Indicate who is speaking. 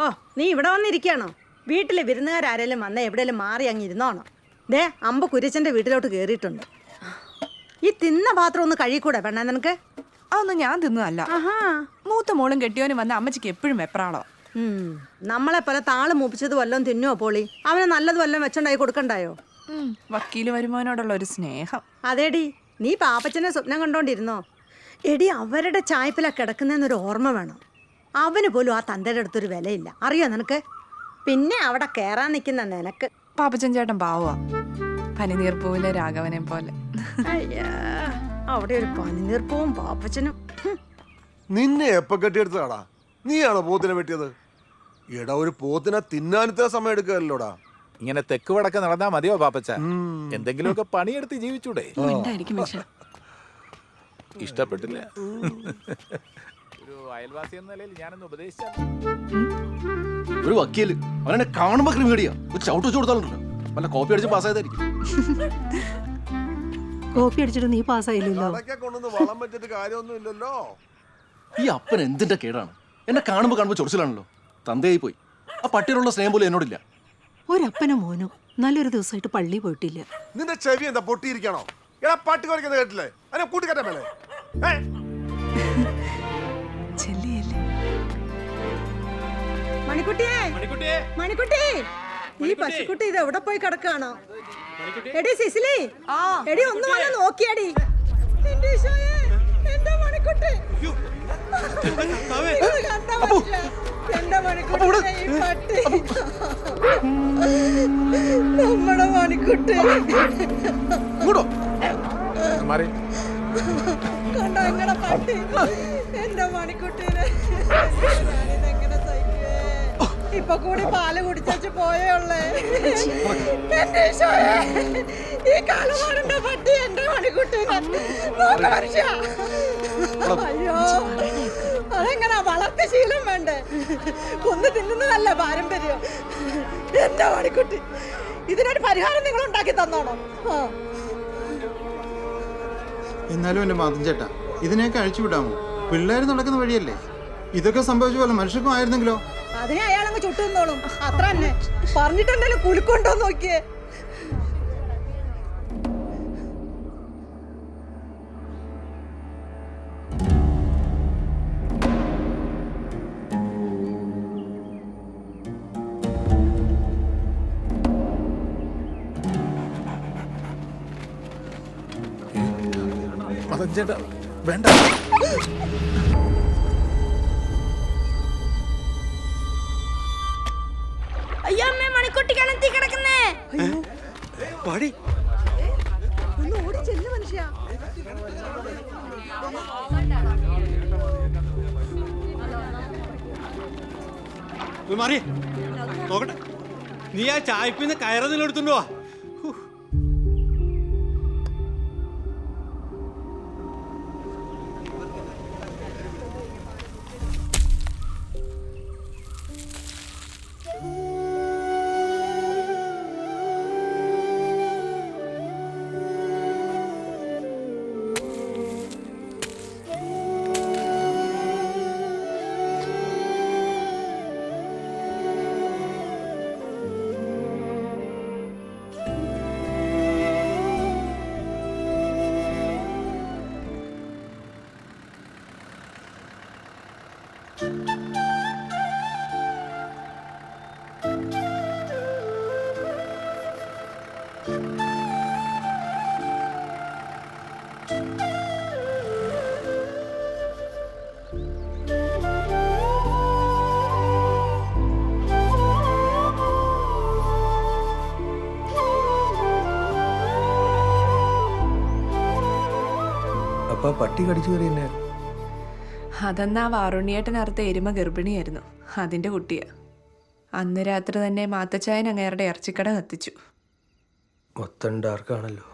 Speaker 1: ഓ നീ ഇവിടെ വന്നിരിക്കുകയാണോ? വീട്ടിലെ വിരുന്നുകാരാരേലും വന്ന എവിടെയെങ്കിലും മാറി അങ്ങ് ഇരുന്നോണം. ദേ അമ്പ കുര്യച്ചൻ്റെ വീട്ടിലോട്ട് കയറിയിട്ടുണ്ട്. ഈ തിന്ന പാത്രം ഒന്ന് കഴിക്കൂടെ പെണ്ണേ നിനക്ക്?
Speaker 2: അതൊന്നും ഞാൻ തിന്നതല്ല. മൂത്ത മോളും കെട്ടിയോനും വന്ന അമ്മച്ചിക്ക് എപ്പോഴും വെപ്രാളോ.
Speaker 1: നമ്മളെ പോലെ താള് മൂപ്പിച്ചത് വല്ലതും തിന്നുവോ പോളി? അവന് നല്ലത് വല്ലതും വെച്ചുണ്ടായി കൊടുക്കണ്ടായോ?
Speaker 2: വക്കീല് വരുമാനോടുള്ള ഒരു സ്നേഹം.
Speaker 1: അതേടി, നീ പാപ്പച്ചനെ സ്വപ്നം കണ്ടോണ്ടിരുന്നോ? എടി, അവരുടെ ചായപ്പില കിടക്കുന്നതെന്നൊരു ഓർമ്മ വേണം. അവന് പോലും ആ തന്തയുടെ അടുത്തൊരു വിലയില്ല, അറിയോ നിനക്ക്? പിന്നെ അവിടെ കയറാൻ നിൽക്കുന്ന നിനക്ക്.
Speaker 2: പാപ്പച്ചൻ ചേട്ടൻ പാവുക, പനിനീർപ്പൂവിലെ രാഘവനെ പോലെ.
Speaker 1: അയ്യാ, അവിടെ ഒരു പനിനീർപ്പവും പാപ്പച്ചനും.
Speaker 3: നിന്നെ എപ്പ കെട്ടിയെടുത്തതാടാ? നീയാണോ പോത്തിനെ വെട്ടിയത്? എടാ, ഒരു പോത്തിനെ തിന്നാനത്തെ സമയം എടുക്കാറില്ലോടാ.
Speaker 4: ഇങ്ങനെ തെക്ക് വടക്ക് നടന്നാ മതിയോ പാപ്പച്ച? എന്തെങ്കിലുമൊക്കെ പണിയെടുത്ത് ജീവിച്ചൂടെ? ഇഷ്ടപ്പെട്ടില്ല. ഒരു അയൽവാസി എന്ന നിലയിൽ ഞാനൊന്ന് ഉപദേശിച്ച
Speaker 5: ഒരു വക്കീല് അവനെ കാണുമ്പോ ക്രിമിനടിയാ. ഒരു ചവിട്ട് വെച്ച് കൊടുത്താലുണ്ടല്ലോ, വല്ല കോപ്പി അടിച്ച് പാസ്സായതായിരിക്കും.
Speaker 6: കോപ്പി അടിച്ചിട്ട് നീ പാസ്സായില്ലല്ലോ.
Speaker 3: കൊണ്ടൊന്ന് വളം വെച്ചിട്ട് കാര്യമൊന്നും ഇല്ലല്ലോ.
Speaker 5: ഈ അപ്പൻ എന്തിന്റെ കേടാണ്? എന്നെ കാണുമ്പോ ചൊറിച്ചിലാണല്ലോ. തന്തയായി പോയി. ആ പട്ടിയോടുള്ള സ്നേഹം പോലും എന്നോടില്ല.
Speaker 6: ഒരപ്പനും മോനും നല്ലൊരു ദിവസമായിട്ട് പള്ളി പോയിട്ടില്ല.
Speaker 3: നിന്റെ ചെവി എന്താ പൊട്ടിയിരിക്കണോ? എടാ, പട്ടി കുറയ്ക്കുന്നത് കേട്ടില്ലേ? അതിനെ കൂട്ടിക്കട്ടെ മേലെ.
Speaker 1: മണിക്കുട്ടിയെ, മണിക്കുട്ടി, ഈ പശുക്കുട്ടി ഇത് എവിടെ പോയി കിടക്കാണോ? എടി സിസിലി, എടി ഒന്ന് വന്ന് നോക്കിയാടി. എന്റെ ഈശോയെ, എന്റെ മണിക്കുട്ടി. എന്റെ മണിക്കുട്ടി, ഈ പട്ടി നമ്മുടെ മണിക്കുട്ടി കണ്ടോ എങ്ങനെ പട്ടി എന്റെ മണിക്കുട്ടീനെ. ഞാനിതെങ്ങനെ സഹിക്കുവേ? ഇപ്പൊ കൂടി പാല് കുടിച്ചു പോയുള്ളേ. എന്റെ ഈശോയെ, ഈ കാലമാരുടെ പട്ടി എന്റെ മണിക്കുട്ടീനെ നോക്ക മനുഷ്യ. അയ്യോ, അതെങ്ങനെ വളർത്ത ശീലം വേണ്ടേ? കൊന്നു തിന്നുന്നതല്ല പാരമ്പര്യം. എന്റെ മണിക്കുട്ടി, ഇതിനൊരു പരിഹാരം നിങ്ങൾ ഉണ്ടാക്കി തന്നോണം.
Speaker 7: എന്നാലും എന്റെ മാതം ചേട്ടാ, ഇതിനെയൊക്കെ അഴിച്ചുവിടാമോ? പിള്ളേർ നടക്കുന്ന വഴിയല്ലേ. ഇതൊക്കെ സംഭവിച്ച പോലെ മനുഷ്യർക്കും ആയിരുന്നെങ്കിലോ?
Speaker 1: അതിനെ അയാളങ്ങ് ചുട്ടുന്നോളും, അത്ര തന്നെ. പറഞ്ഞിട്ടുണ്ടല്ലോ കുലുക്കൊണ്ടോ നോക്കിയേ.
Speaker 4: ചേട്ടാ വേണ്ട.
Speaker 1: അയ്യോ അമ്മേ, മണിക്കുട്ടി കിണറ്റി കിടക്കുന്നേ. ഒന്ന് ഓടി ചെല്ലു മനുഷ്യ.
Speaker 8: നോക്കട്ടെ, നീ ആ ചായപ്പിന്ന് കയറുന്നില്ല എടുത്തുണ്ടോ?
Speaker 5: പട്ടി കടിച്ചു കയറി തന്നെ.
Speaker 2: അതെന്നാ വാറുണ്ണിയേട്ടനറുത്ത എരുമ ഗർഭിണിയായിരുന്നു, അതിന്റെ കുട്ടിയാ. അന്ന് രാത്രി തന്നെ മാത്തച്ചായൻ അങ്ങേരുടെ ഇറച്ചിക്കട കത്തിച്ചു.
Speaker 5: മൊത്തം ഡാർക്കാണല്ലോ.